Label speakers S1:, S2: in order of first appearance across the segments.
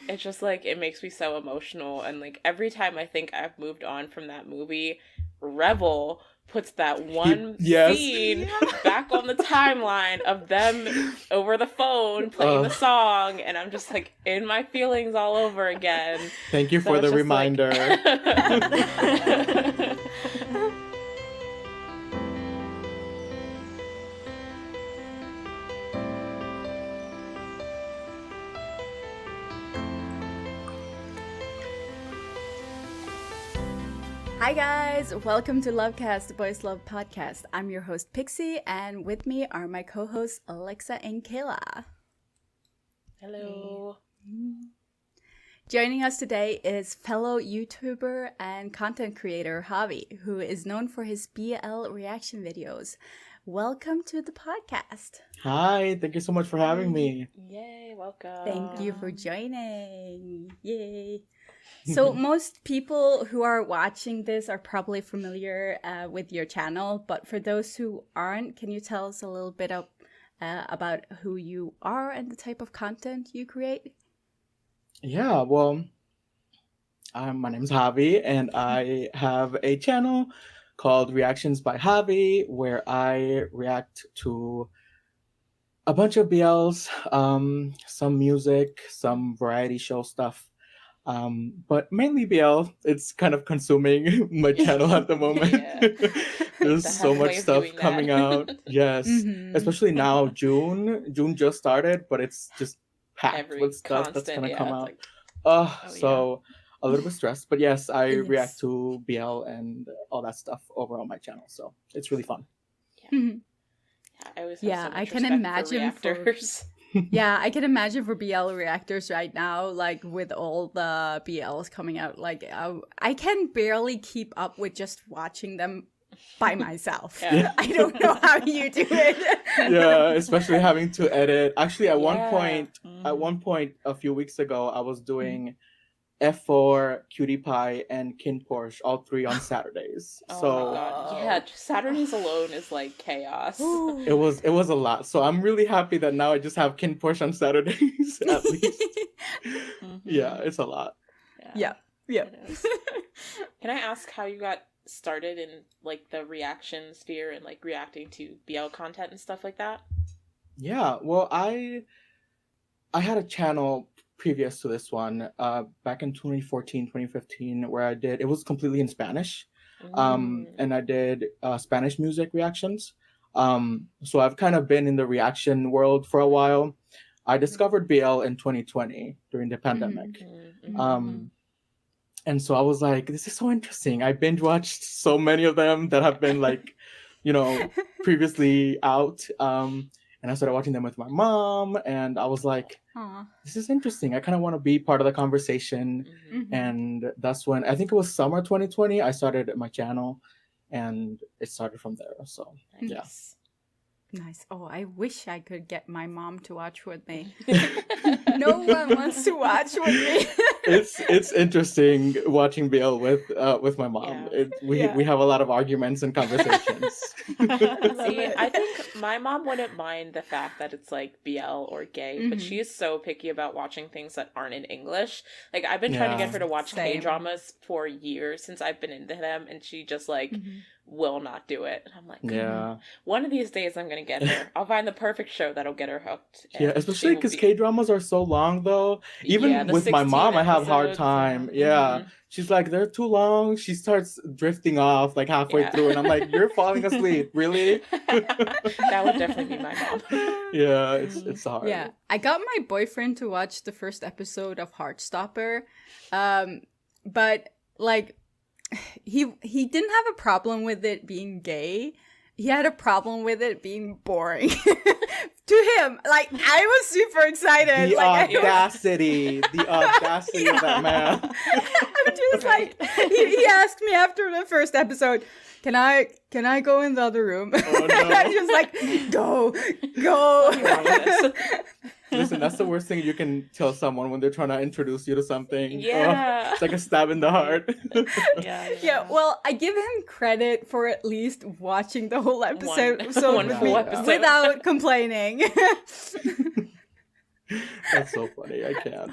S1: it's just like it makes me so emotional, and like every time I think I've moved on from that movie, Revel puts that one
S2: Yes.
S1: scene back on the timeline of them over the phone playing the song, and I'm just like in my feelings all over again.
S2: Thank you for the reminder.
S3: Hi guys, welcome to LoveCast, the Boys Love podcast. I'm your host Pixie, and with me are my co-hosts Alexa and Kayla.
S1: Hello.
S3: Joining us today is fellow YouTuber and content creator Javi, who is known for his BL reaction videos. Welcome to the podcast.
S2: Hi, thank you so much for having me.
S1: Yay, welcome.
S3: Thank you for joining. Yay. So most people who are watching this are probably familiar with your channel, but for those who aren't, can you tell us a little bit about who you are and the type of content you create?
S2: Yeah, well, my name's Javi, and I have a channel called Reactions by Javi, where I react to a bunch of BLs, some music, some variety show stuff. But mainly BL. It's kind of consuming my channel at the moment. There's so much stuff coming out. Yes, especially now. June just started, but it's just packed with stuff that's gonna come out. So a little bit stressed, but yes, I react to BL and all that stuff over on my channel. So it's really fun.
S3: I can imagine I can imagine for BL reactors right now, like with all the BLs coming out, like I can barely keep up with just watching them by myself. I don't know how you do it.
S2: Yeah, especially having to edit. Actually, at one point a few weeks ago, I was doing F4, Cutie Pie, and Kin Porsche, all three on Saturdays.
S1: My God. Yeah, Saturdays alone is like chaos.
S2: It was a lot. So I'm really happy that now I just have Kin Porsche on Saturdays at least. Yeah, it's a lot.
S3: Yeah.
S1: Can I ask how you got started in like the reaction sphere and like reacting to BL content and stuff like that?
S2: Yeah, well, I had a channel previous to this one, back in 2014, 2015, where it was completely in Spanish. And I did Spanish music reactions. So I've kind of been in the reaction world for a while. I discovered BL in 2020 during the pandemic. And so I was like, this is so interesting. I binge watched so many of them that have been like, previously out. And I started watching them with my mom, and I was like, this is interesting. I kind of want to be part of the conversation. And that's when, I think it was summer 2020, I started my channel, and it started from there. So,
S3: Nice. Oh, I wish I could get my mom to watch with me. No one wants to watch with me.
S2: It's interesting watching BL with my mom. We have a lot of arguments and conversations.
S1: See, I think my mom wouldn't mind the fact that it's like BL or gay, but she is so picky about watching things that aren't in English. Like I've been trying to get her to watch K-dramas for years since I've been into them, and she just like will not do it. And I'm like, one of these days I'm gonna get her. I'll find the perfect show that'll get her hooked.
S2: Yeah, especially because K-dramas are so long though. Even with my mom, I have a hard time. She's like, they're too long. She starts drifting off like halfway through, and I'm like, you're falling asleep, really?
S1: That would definitely be my mom.
S2: Yeah, it's hard.
S3: Yeah, I got my boyfriend to watch the first episode of Heartstopper, but like he didn't have a problem with it being gay. He had a problem with it being boring. To him, like, I was super excited.
S2: The
S3: like,
S2: audacity of that man.
S3: I'm just like, he asked me after the first episode, can I go in the other room?
S2: Oh, no.
S3: And I'm just like, go.
S2: Listen, that's the worst thing you can tell someone when they're trying to introduce you to something.
S1: Yeah.
S2: It's like a stab in the heart.
S3: Yeah, well, I give him credit for at least watching the whole episode, without complaining.
S2: That's so funny. I can't.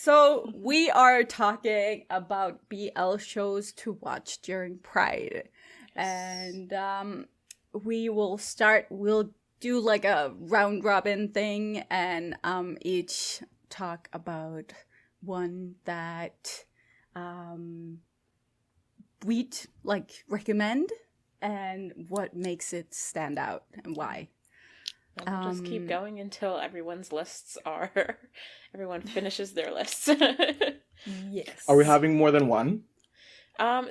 S3: So we are talking about BL shows to watch during Pride. And we'll do like a round robin thing and each talk about one that we'd like recommend and what makes it stand out and why.
S1: And we'll just keep going until everyone finishes their lists.
S3: Yes.
S2: Are we having more than one?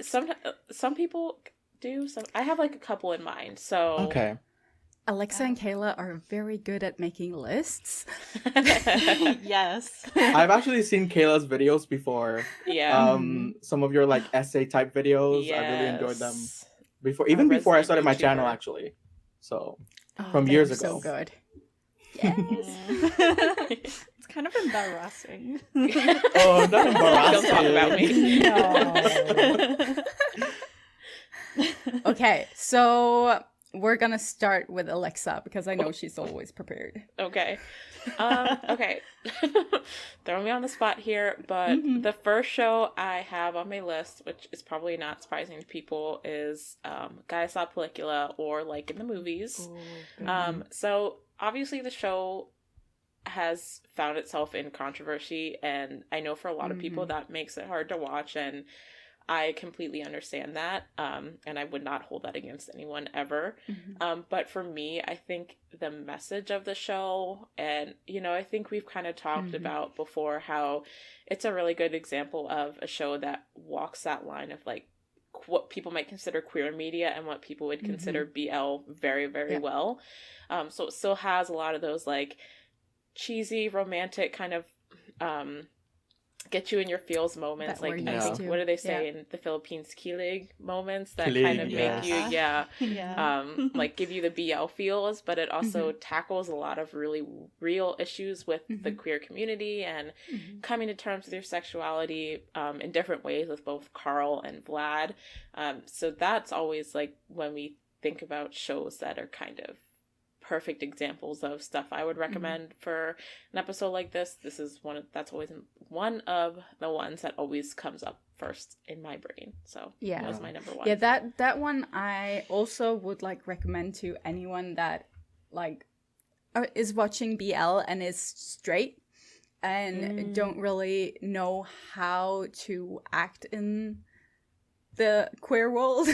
S1: Some people do. I have like a couple in mind. So
S2: okay.
S3: Alexa and Kayla are very good at making lists.
S4: Yes.
S2: I've actually seen Kayla's videos before.
S1: Yeah.
S2: Some of your like essay type videos.
S1: Yes.
S2: I really enjoyed them. Before I started my channel, actually. So from years ago.
S3: So good. Yes.
S4: It's kind of embarrassing.
S2: Oh, not embarrassing.
S1: Don't talk about me.
S3: No. Okay, so we're gonna start with Alexa because I know she's always prepared.
S1: Okay. Okay. Throw me on the spot here, but the first show I have on my list, which is probably not surprising to people, is Gaya saw Pelikula, or Like in the Movies. So obviously the show has found itself in controversy, and I know for a lot of people that makes it hard to watch, and I completely understand that, and I would not hold that against anyone ever. But for me, I think the message of the show, and, I think we've kind of talked about before how it's a really good example of a show that walks that line of, like, what people might consider queer media and what people would consider BL very, very well. So it still has a lot of those, like, cheesy, romantic kind of get you in your feels moments, like I think, what do they say in the Philippines, kilig moments that kind of make you like give you the BL feels, but it also tackles a lot of really real issues with the queer community and coming to terms with your sexuality in different ways with both Carl and Vlad. So that's always like when we think about shows that are kind of perfect examples of stuff I would recommend for an episode like this. This is that's always one of the ones that always comes up first in my brain. So that was my number one.
S3: Yeah, that one I also would like recommend to anyone that like is watching BL and is straight and don't really know how to act in the queer world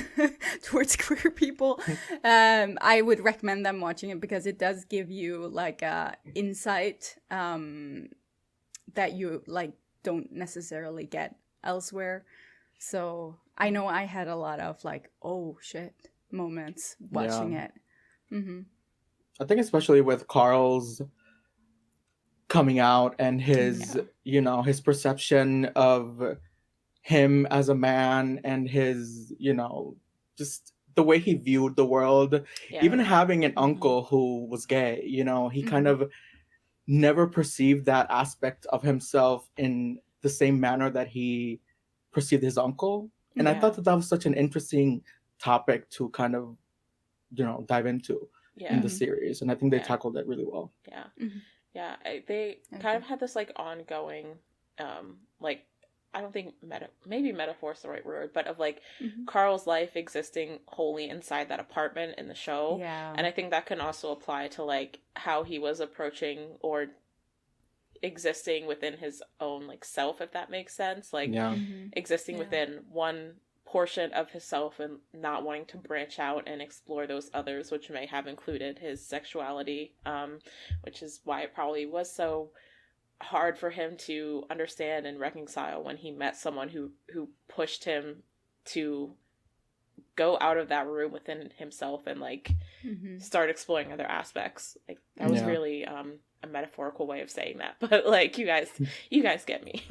S3: towards queer people. I would recommend them watching it because it does give you like a insight that you like don't necessarily get elsewhere. So I know I had a lot of like, oh shit moments watching it.
S2: I think especially with Carl's coming out and his his perception of him as a man and his, just the way he viewed the world, even having an uncle who was gay, he kind of never perceived that aspect of himself in the same manner that he perceived his uncle. And I thought that was such an interesting topic to kind of, dive into in the series. And I think they tackled it really well.
S1: They kind of had this like ongoing, like, I don't think maybe metaphor is the right word, but of like Carl's life existing wholly inside that apartment in the show. And I think that can also apply to like how he was approaching or existing within his own like self, if that makes sense. Like existing within one portion of himself and not wanting to branch out and explore those others, which may have included his sexuality, which is why it probably was so hard for him to understand and reconcile when he met someone who pushed him to go out of that room within himself and like start exploring other aspects. Like that was really a metaphorical way of saying that, but like you guys get me.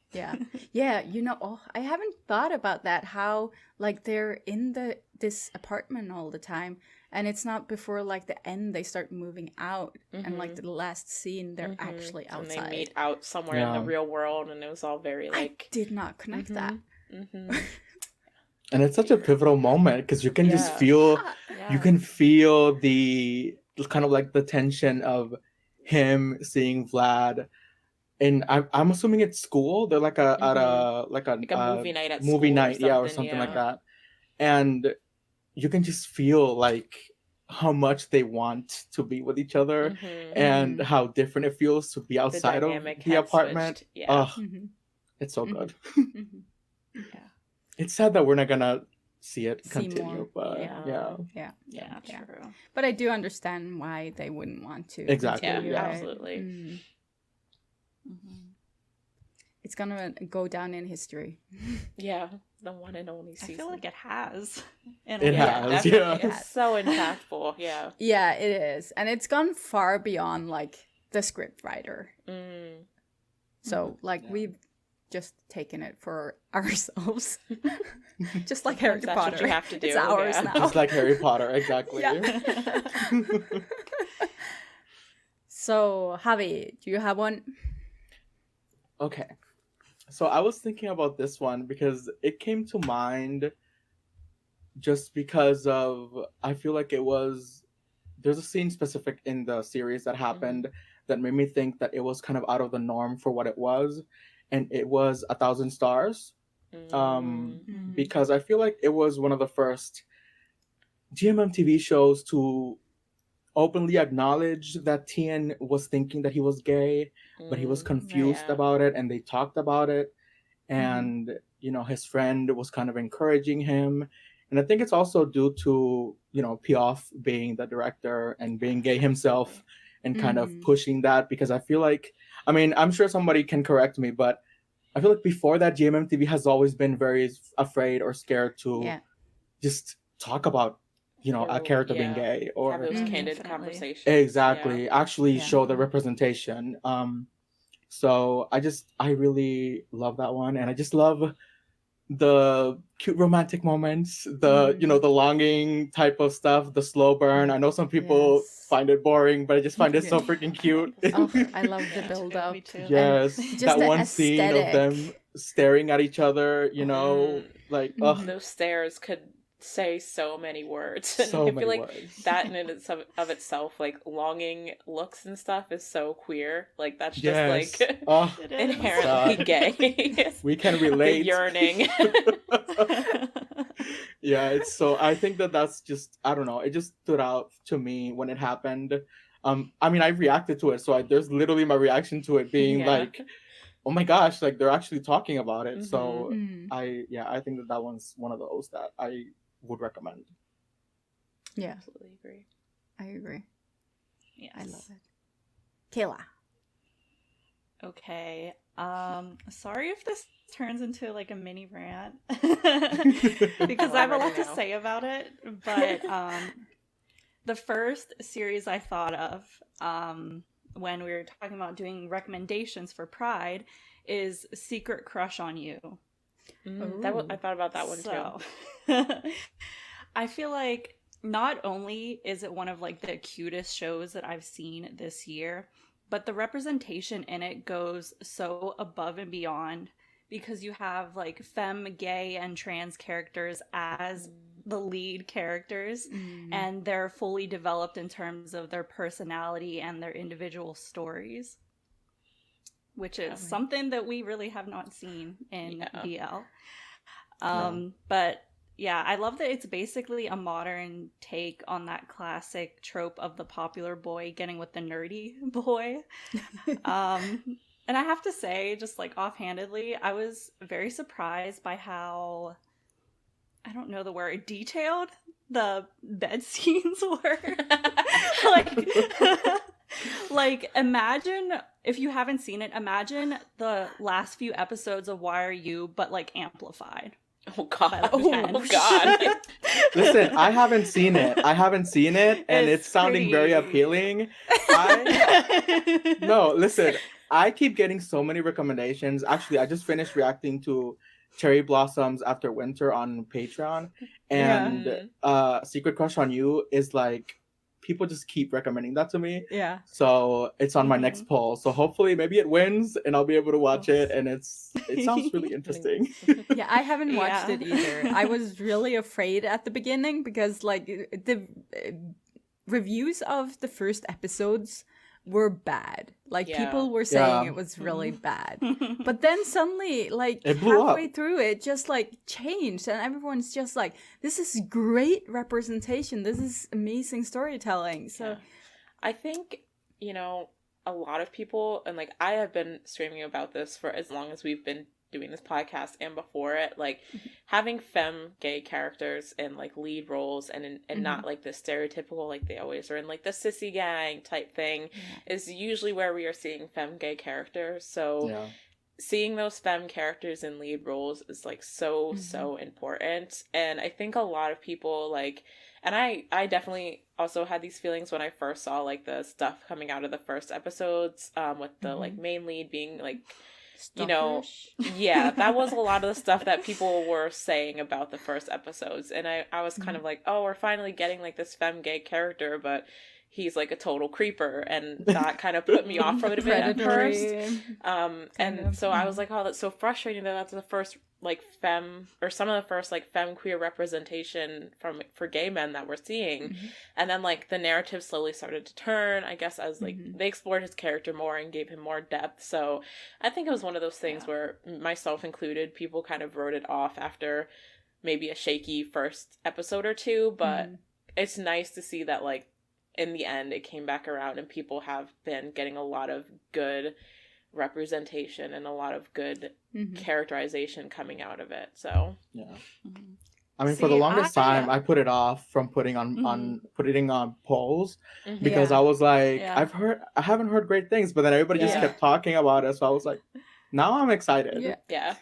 S1: I haven't thought
S3: about that, how like they're in this apartment all the time. And it's not before, like, the end they start moving out. And, like, the last scene, they're actually outside.
S1: And they meet out somewhere in the real world. And it was all very, like...
S3: I did not connect that.
S2: And it's such a pivotal moment. Because you can just feel... You can feel the... kind of, like, the tension of him seeing Vlad I'm assuming it's school. They're like at a
S1: like a movie night at
S2: movie
S1: school
S2: night,
S1: or
S2: or something like
S1: yeah.
S2: that. And you can just feel like how much they want to be with each other, and how different it feels to be outside of the apartment.
S1: Switched. Yeah.
S2: It's so good.
S4: Yeah.
S2: It's sad that we're not gonna see it
S3: See
S2: continue,
S3: more.
S2: but
S3: Yeah.
S4: Yeah, true.
S3: But I do understand why they wouldn't want to.
S2: Exactly.
S1: Yeah, absolutely.
S3: It's gonna go down in history.
S1: Yeah, the one and only season.
S4: I feel like it has.
S2: It has, yeah.
S1: It's so impactful, yeah.
S3: Yeah, it is. And it's gone far beyond, like, the script writer. So, like, we've just taken it for ourselves. Just like Harry
S1: That's
S3: Potter.
S1: what you have to do.
S3: It's ours now.
S2: Just like Harry Potter, exactly.
S3: So, Javi, do you have one?
S2: Okay. So I was thinking about this one because it came to mind just because of, I feel like there's a scene specific in the series that happened that made me think that it was kind of out of the norm for what it was. And it was 1,000 Stars. Because I feel like it was one of the first GMM TV shows to openly acknowledge that Tien was thinking that he was gay, but he was confused about it, and they talked about it. And, you know, his friend was kind of encouraging him. And I think it's also due to, you know, Piaf being the director and being gay himself and kind of pushing that, because I feel like, I mean, I'm sure somebody can correct me, but I feel like before that, GMM TV has always been very afraid or scared to just talk about, you know, a character being gay or
S1: have those candid conversations.
S2: Exactly. Actually show the representation. So I really love that one, and I just love the cute romantic moments, the you know, the longing type of stuff, the slow burn. I know some people find it boring, but I just find it so freaking cute.
S3: Oh, I love the build up.
S2: Yes,
S3: just
S2: that one scene of them staring at each other, you know, like
S1: those stares could say so many words. And I feel like that in of itself, like longing looks and stuff, is so queer. Like that's just like inherently gay.
S2: We can relate.
S1: The yearning.
S2: Yeah, it's so. I think that's just, I don't know. It just stood out to me when it happened. I mean, I reacted to it, so there's literally my reaction to it being like, oh my gosh, like they're actually talking about it. So I think that one's one of those that I would recommend.
S3: Yeah,
S1: absolutely agree.
S3: I agree.
S4: Yes.
S3: I love it. Kayla.
S4: Okay. Sorry if this turns into like a mini rant because I have a lot to say about it. But the first series I thought of when we were talking about doing recommendations for Pride is Secret Crush on You.
S1: I thought about that one too.
S4: I feel like not only is it one of like the cutest shows that I've seen this year, but the representation in it goes so above and beyond, because you have like femme, gay, and trans characters as the lead characters, and they're fully developed in terms of their personality and their individual stories, which is something that we really have not seen in BL. But yeah, I love that it's basically a modern take on that classic trope of the popular boy getting with the nerdy boy. And I have to say, just like offhandedly, I was very surprised by how, I don't know the word, detailed the bed scenes were. Like, imagine, if you haven't seen it, imagine the last few episodes of Why Are You, but like amplified.
S1: Oh God! Oh God!
S2: Listen, I haven't seen it, and it's sounding very appealing. No, listen, I keep getting so many recommendations. Actually, I just finished reacting to Cherry Blossoms After Winter on Patreon, and Secret Crush on You is like, people just keep recommending that to me.
S3: Yeah.
S2: So it's on my next poll. So hopefully maybe it wins and I'll be able to watch it, and it sounds really interesting.
S3: Yeah, I haven't watched it either. I was really afraid at the beginning because like the reviews of the first episodes were bad. Like,
S1: Yeah.
S3: people were saying
S2: Yeah.
S3: it was really bad. But then suddenly, like,
S2: It blew
S3: halfway
S2: up.
S3: through it just, like, changed. And everyone's just like, this is great representation. This is amazing storytelling. So,
S1: Yeah. I think, you know, a lot of people, and like I have been streaming about this for as long as we've been doing this podcast and before it, like having femme gay characters in like lead roles and not like the stereotypical, like they always are in like the sissy gang type thing, is usually where we are seeing femme gay characters. So seeing those femme characters in lead roles is like so important. And I think a lot of people like, and I definitely also had these feelings when I first saw like the stuff coming out of the first episodes, with the like main lead being like, you know, yeah, that was a lot of the stuff that people were saying about the first episodes. And I was kind of like, oh, we're finally getting like this femme gay character, but he's like a total creeper, and that kind of put me off from it a bit at first. And so I was like, oh, that's so frustrating that that's the first like femme, or some of the first like femme queer representation for gay men that we're seeing. And then like the narrative slowly started to turn, I guess, as like they explored his character more and gave him more depth. So I think it was one of those things where, myself included, people kind of wrote it off after maybe a shaky first episode or two, but it's nice to see that like in the end it came back around and people have been getting a lot of good representation and a lot of good characterization coming out of it. So
S2: I mean, for the longest time, I put it off from putting on polls because I was like, I haven't heard great things, but then everybody just kept talking about it, so I was like, now I'm excited.
S4: Yeah,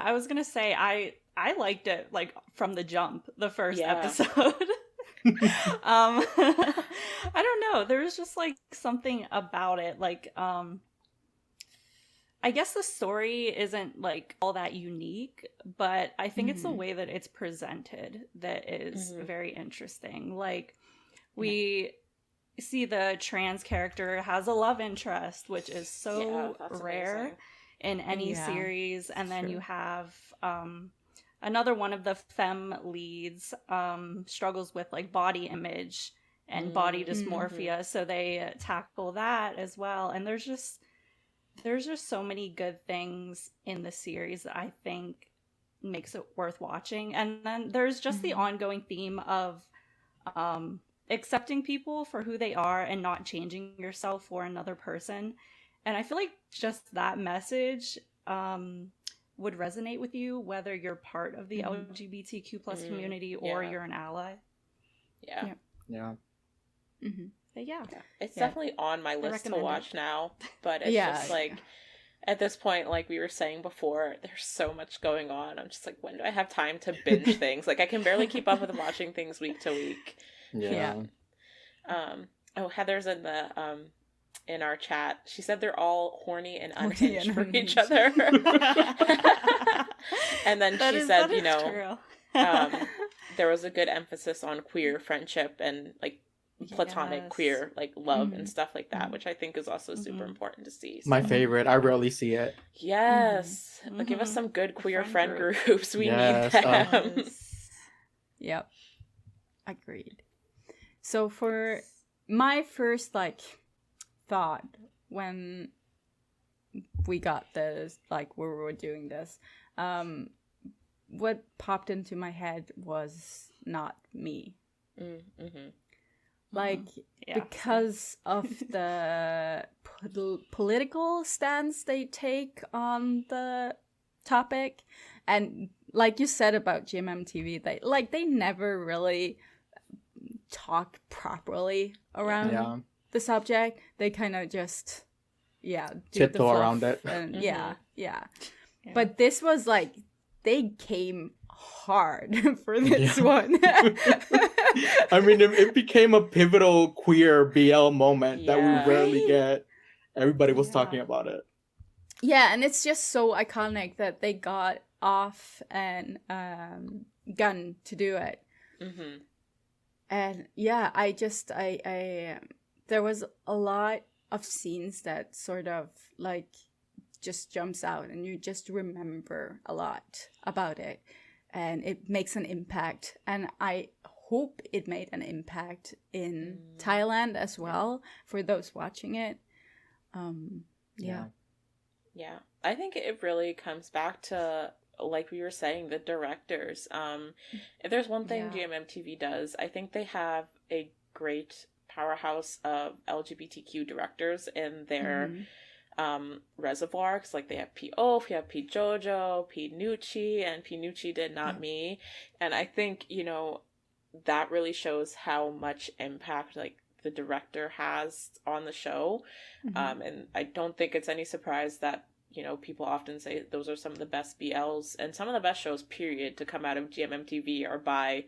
S4: I was gonna say I liked it like from the jump, the first episode. I don't know, there was just like something about it, like I guess the story isn't like all that unique, but I think it's the way that it's presented that is very interesting. Like, we see the trans character has a love interest, which is so rare
S1: amazing
S4: in any series, and then you have another one of the femme leads struggles with like body image and body dysmorphia, so they tackle that as well. And there's just so many good things in the series that I think makes it worth watching. And then there's just the ongoing theme of accepting people for who they are and not changing yourself for another person. And I feel like just that message would resonate with you, whether you're part of the LGBTQ plus community or you're an ally. But
S1: it's definitely on my list to watch now, but it's just like at this point, like we were saying before, there's so much going on. I'm just like, when do I have time to binge things? Like, I can barely keep up with watching things week to week. Oh, Heather's in the in our chat. She said they're all horny and unhinged for each other. And then she said, you know, there was a good emphasis on queer friendship and like platonic queer like love and stuff like that, which I think is also super important to see. So.
S2: My favorite. I rarely see it.
S1: Yes. Give us some good queer friend groups. We need them.
S3: Yep. Agreed. So for my first like thought when we got this, like we were doing this, what popped into my head was not me. Like, because of the political stance they take on the topic, and like you said about GMMTV, they never really talk properly around the subject. They kind of just
S2: tiptoe around it.
S3: And but this was like, they came hard for this one.
S2: I mean, it became a pivotal queer BL moment that we rarely get. Everybody was talking about it.
S3: Yeah, and it's just so iconic that they got off and Gun to do it. And I there was a lot of scenes that sort of like just jumps out and you just remember a lot about it and it makes an impact. And I hope it made an impact in Thailand as well for those watching it. Yeah.
S1: I think it really comes back to, like we were saying, the directors. If there's one thing GMMTV does, I think they have a great powerhouse of LGBTQ directors in their reservoir. 'Cause, like, they have P. Oaf, you have P. Jojo, P. Nucci, and P. Nucci did Not Me. And I think, you know, that really shows how much impact, like, the director has on the show. And I don't think it's any surprise that, you know, people often say those are some of the best BLs and some of the best shows, period, to come out of GMMTV are by,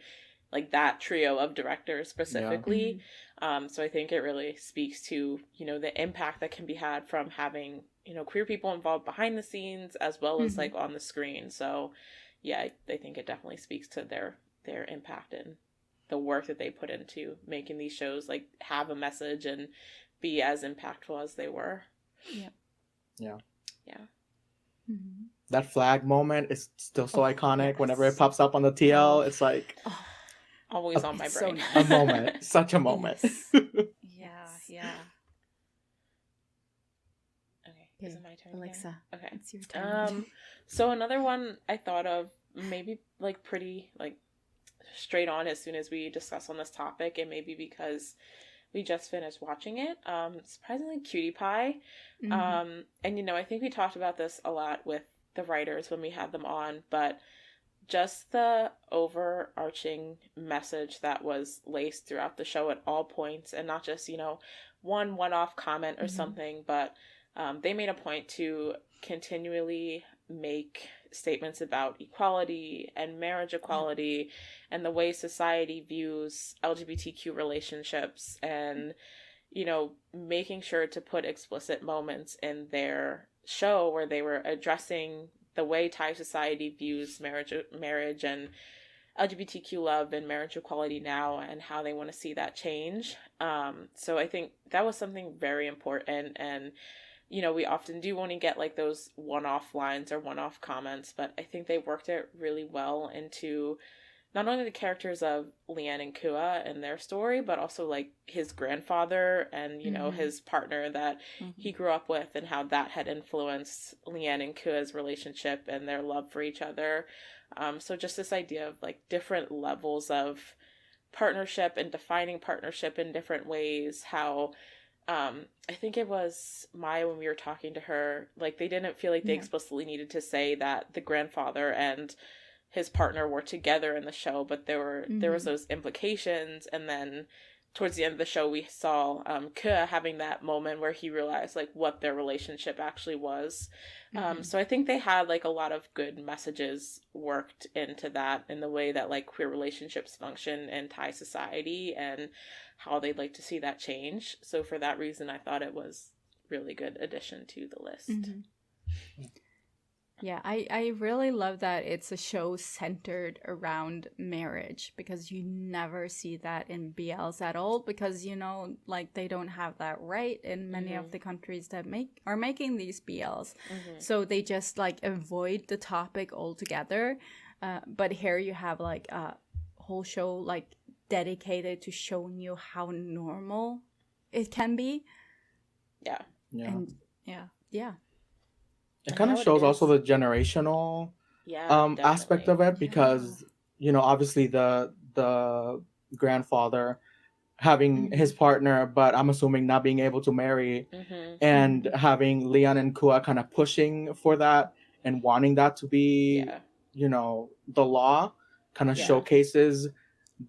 S1: like, that trio of directors specifically. So I think it really speaks to, you know, the impact that can be had from having, you know, queer people involved behind the scenes as well as, like, on the screen. So, yeah, I think it definitely speaks to their impact and the work that they put into making these shows, like, have a message and be as impactful as they were.
S2: That flag moment is still so iconic. Whenever it pops up on the TL, it's like
S1: always on my brain.
S2: A moment, such a moment.
S4: Yeah.
S1: Okay, is it my turn?
S3: Alexa,
S1: again? Okay,
S3: it's your turn.
S1: So another one I thought of, maybe, like, pretty, like, straight on as soon as we discuss on this topic, and maybe because we just finished watching it, surprisingly, Cutie Pie. And, you know, I think we talked about this a lot with the writers when we had them on, but just the overarching message that was laced throughout the show at all points, and not just, you know, one-off comment or something, but they made a point to continually make statements about equality and marriage equality and the way society views LGBTQ relationships, and, you know, making sure to put explicit moments in their show where they were addressing the way Thai society views marriage and LGBTQ love and marriage equality now, and how they want to see that change. So I think that was something very important. And, you know, we often do only get, like, those one-off lines or one-off comments, but I think they worked it really well into not only the characters of Leanne and Kua and their story, but also, like, his grandfather and, you know, his partner that he grew up with, and how that had influenced Leanne and Kua's relationship and their love for each other. So just this idea of, like, different levels of partnership and defining partnership in different ways, how I think it was Maya, when we were talking to her, like, they didn't feel like they explicitly needed to say that the grandfather and his partner were together in the show, but there was those implications. And then towards the end of the show, we saw Kua having that moment where he realized, like, what their relationship actually was. So I think they had, like, a lot of good messages worked into that, in the way that, like, queer relationships function in Thai society and how they'd like to see that change. So for that reason, I thought it was really good addition to the list.
S3: Yeah, I really love that it's a show centered around marriage, because you never see that in BLs at all, because, you know, like, they don't have that right in many of the countries that are making these BLs. So they just, like, avoid the topic altogether. But here you have, like, a whole show, like, dedicated to showing you how normal it can be. And
S2: it kind of shows also the generational aspect of it, because you know, obviously the grandfather having his partner, but I'm assuming not being able to marry, and having Leon and Kua kind of pushing for that and wanting that to be you know, the law, kind of showcases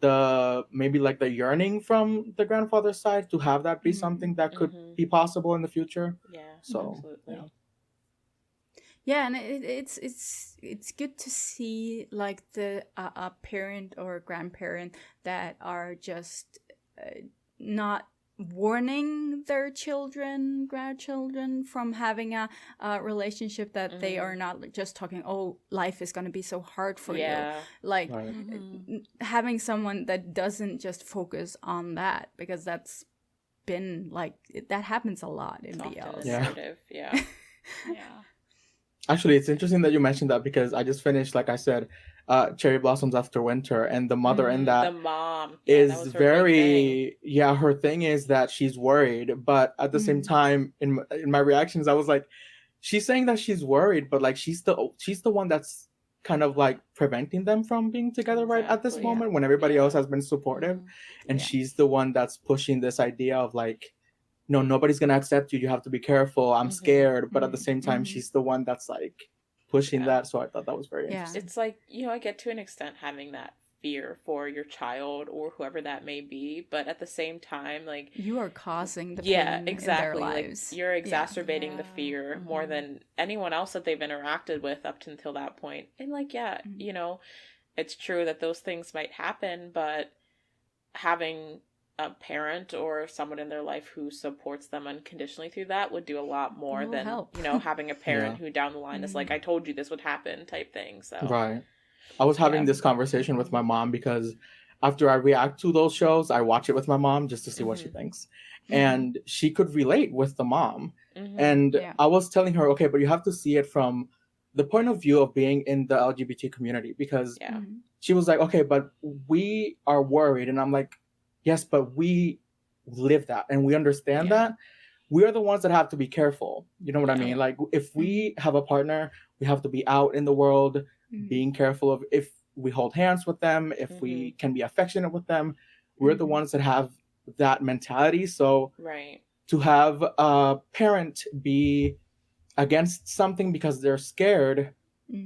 S2: the, maybe, like, the yearning from the grandfather's side to have that be something that could be possible in the future. So
S1: absolutely.
S3: Yeah, and it's good to see, like, the a parent or a grandparent that are just not warning their grandchildren from having a relationship that they are not just talking, oh, life is going to be so hard for you. Like, having someone that doesn't just focus on that, because that's been, like, that happens a lot in BLs.
S2: Actually, it's interesting that you mentioned that, because I just finished, like I said, Cherry Blossoms After Winter, and the mother in that
S1: the mom
S2: is
S1: that was her
S2: very her thing is that she's worried, but at the same time in my reactions I was like, she's saying that she's worried, but like she's the one that's kind of like preventing them from being together right at this moment when everybody else has been supportive, and she's the one that's pushing this idea of like, no, nobody's gonna accept you, you have to be careful, I'm scared, but at the same time she's the one that's like pushing that. So I thought that was very interesting.
S1: It's like, you know, I get to an extent having that fear for your child or whoever that may be, but at the same time, like,
S3: you are causing the pain in their lives.
S1: Like, you're exacerbating the fear more than anyone else that they've interacted with up until that point. And like, you know, it's true that those things might happen, but having a parent or someone in their life who supports them unconditionally through that would do a lot more than help. You know, having a parent who down the line is like, I told you this would happen type thing. So
S2: right. I was having this conversation with my mom because after I react to those shows, I watch it with my mom just to see what she thinks. And she could relate with the mom. And I was telling her, okay, but you have to see it from the point of view of being in the LGBT community, because she was like, okay, but we are worried. And I'm like, yes, but we live that and we understand that. We are the ones that have to be careful. You know what I mean? Like, if we have a partner, we have to be out in the world being careful of if we hold hands with them, if we can be affectionate with them. We're the ones that have that mentality. So to have a parent be against something because they're scared,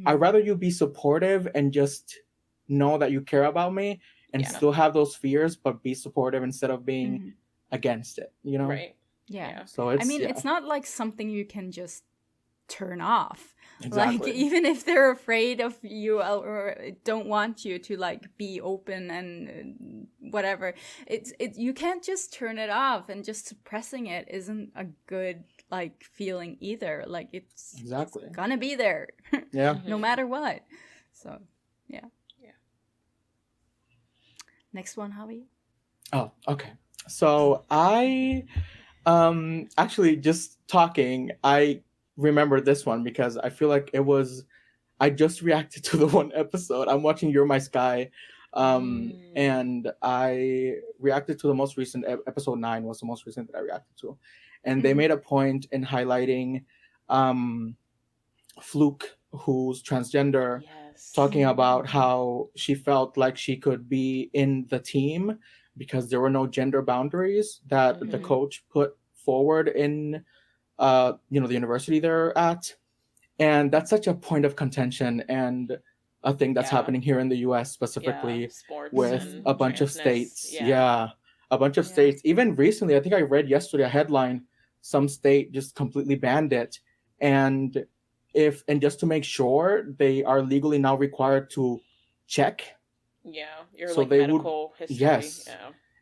S2: I'd rather you be supportive and just know that you care about me and still have those fears, but be supportive instead of being against it, you know?
S3: Right. Yeah.
S2: So it's,
S3: I mean, it's not like something you can just turn off.
S2: Exactly.
S3: Like, even if they're afraid of you or don't want you to like be open and whatever, it's you can't just turn it off, and just suppressing it isn't a good like feeling either. Like, it's gonna be there. No matter what. So yeah. Next one, Javi.
S2: Oh, okay. So I actually just talking, I remember this one because I feel like I just reacted to the one episode. I'm watching You're My Sky, and I reacted to the most recent episode 9 was the most recent that I reacted to, and they made a point in highlighting Fluke, who's transgender, talking about how she felt like she could be in the team because there were no gender boundaries that the coach put forward in the university they're at. And that's such a point of contention and a thing that's happening here in the US specifically with a bunch of states. A bunch of states. Even recently, I think I read yesterday a headline, some state just completely banned it. And just to make sure, they are legally now required to check.
S1: Your medical history.
S2: Yes.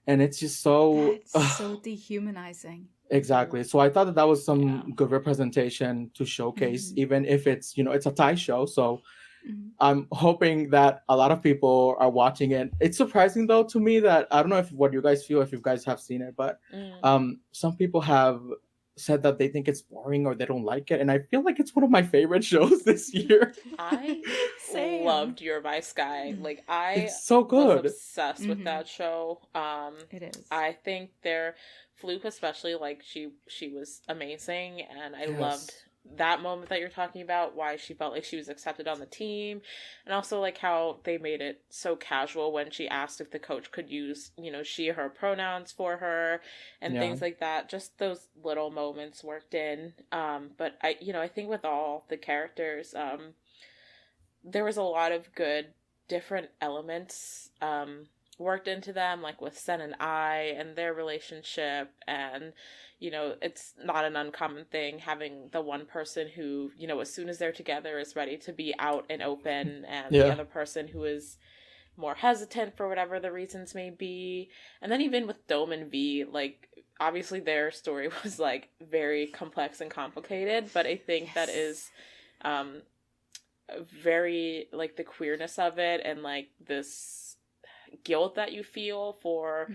S2: And it's just so...
S3: That's so dehumanizing.
S2: Exactly. So I thought that was some good representation to showcase, even if it's, it's a Thai show. So I'm hoping that a lot of people are watching it. It's surprising, though, to me that, I don't know what you guys feel, if you guys have seen it, but some people have said that they think it's boring or they don't like it. And I feel like it's one of my favorite shows this year.
S1: I loved You're My Sky. Like,
S2: it's so good.
S1: Was obsessed with that show.
S3: It is.
S1: I think Fluke especially, like, she was amazing, and I loved that moment that you're talking about, why she felt like she was accepted on the team, and also like how they made it so casual when she asked if the coach could use she her pronouns for her and things like that. Just those little moments worked in. But I think with all the characters, there was a lot of good different elements worked into them, like with Sen and I and their relationship. And it's not an uncommon thing having the one person who as soon as they're together is ready to be out and open, and the other person who is more hesitant for whatever the reasons may be. And then even with Dome and V, like, obviously their story was like very complex and complicated, but I think that is very like the queerness of it, and like this guilt that you feel for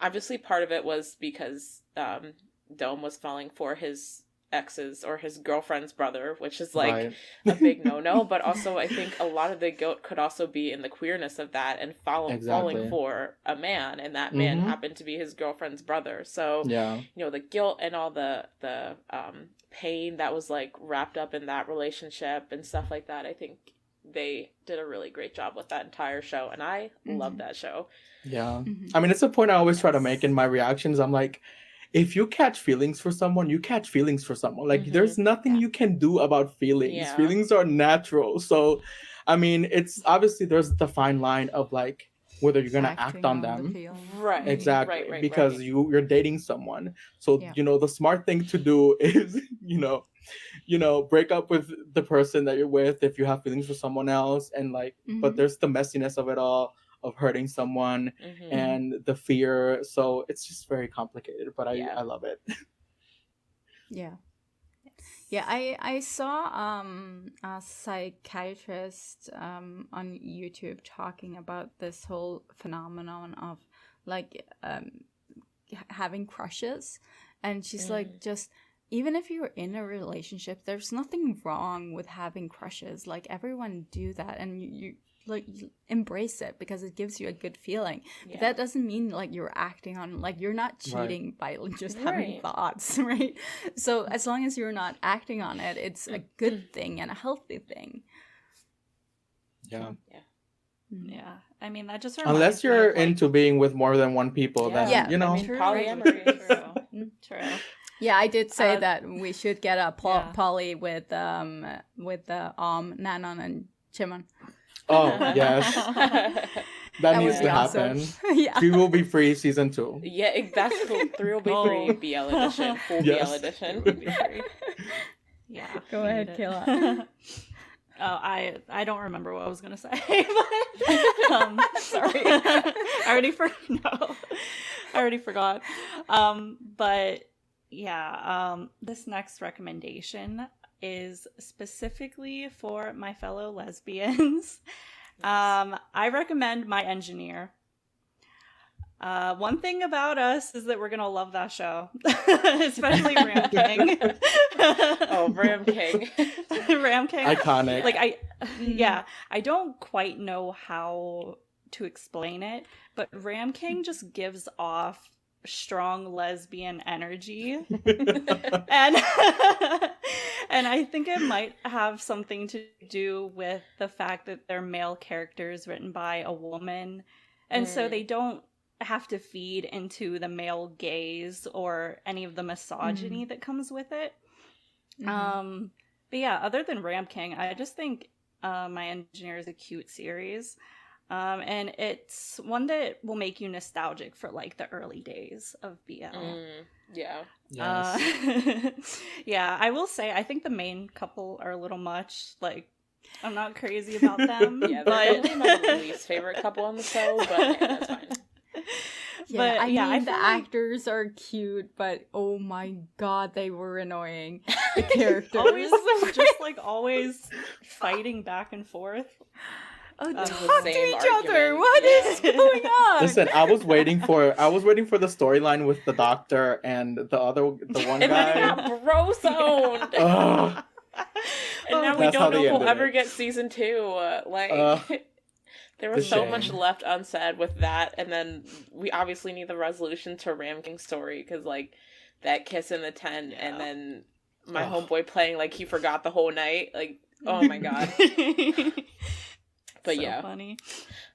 S1: obviously part of it was because Dome was falling for his ex's or his girlfriend's brother, which is like a big no-no. But also I think a lot of the guilt could also be in the queerness of that and falling for a man, and that man happened to be his girlfriend's brother. So you know, the guilt and all the pain that was like wrapped up in that relationship and stuff like that, I think they did a really great job with that entire show, and I love that show.
S2: I mean, it's a point I always try to make in my reactions. I'm like, if you catch feelings for someone, you catch feelings for someone. Like, there's nothing you can do about feelings.
S1: Yeah.
S2: Feelings are natural. So, I mean, it's obviously there's the fine line of like whether you're gonna act on them,
S1: right?
S2: Exactly, because you're dating someone. So you know, the smart thing to do is you know, break up with the person that you're with if you have feelings for someone else, and like, but there's the messiness of it all, of hurting someone and the fear. So it's just very complicated, but I love it.
S3: I saw a psychiatrist on YouTube talking about this whole phenomenon of like having crushes, and she's like, just even if you're in a relationship, there's nothing wrong with having crushes. Like, everyone do that, and you like, you embrace it because it gives you a good feeling. But that doesn't mean like you're acting on, like, you're not cheating by like, just having thoughts, right? So as long as you're not acting on it, it's a good thing and a healthy thing.
S2: Yeah.
S4: I mean, that just
S2: unless you're into being with more than one people, then you know,
S1: I mean, polyamory is
S4: true.
S3: Yeah, I did say that we should get a poly with Nanon and Chimon.
S2: Oh, yes. That needs to happen. 3 will be free season 2.
S1: Yeah, exactly. 3 will be free BL edition. Full BL edition would be free.
S4: Yeah.
S3: Go ahead, Kayla.
S4: I don't remember what I was gonna say, but sorry. I already forgot. But yeah, this next recommendation is specifically for my fellow lesbians. I recommend My Engineer. One thing about us is that we're gonna love that show, especially Ram King.
S1: Oh, Ram King.
S4: Ram King.
S2: Iconic.
S4: Like, I don't quite know how to explain it, but Ram King just gives off strong lesbian energy. and I think it might have something to do with the fact that they're male characters written by a woman, and so they don't have to feed into the male gaze or any of the misogyny that comes with it. But yeah, other than Ram King, I just think My Engineer is a cute series. And it's one that will make you nostalgic for like the early days of BL.
S1: Yeah.
S2: Yes.
S1: Yeah,
S4: I will say I think the main couple are a little much. Like, I'm not crazy about them.
S1: Yeah, they're definitely my least favorite couple on the show, but yeah, that's fine.
S3: Yeah, I mean, the actors are cute, but oh my god, they were annoying. The characters.
S4: always fighting back and forth.
S3: Talk to each other. What is going on?
S2: Listen, I was waiting for the storyline with the doctor and the one
S1: and
S2: guy.
S1: And then got bro zoned. And now we don't know if we'll ever get season 2. There was so much left unsaid with that, and then we obviously need the resolution to Ram King's story, because like that kiss in the tent, and then my homeboy playing like he forgot the whole night. Like, oh my god. But so funny.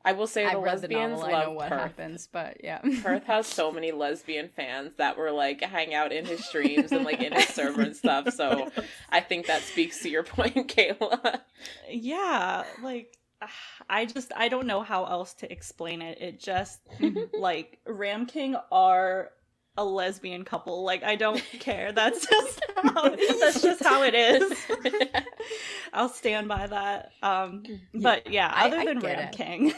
S1: I will say the lesbians love what Perth.
S3: Happens, but yeah.
S1: Perth has so many lesbian fans that were like hang out in his streams and like in his server and stuff. So I think that speaks to your point, Kayla.
S4: Yeah, like I don't know how else to explain it. It just like Ram King are a lesbian couple. Like, I don't care. That's just how it is. I'll stand by that. But yeah, other than Ram King,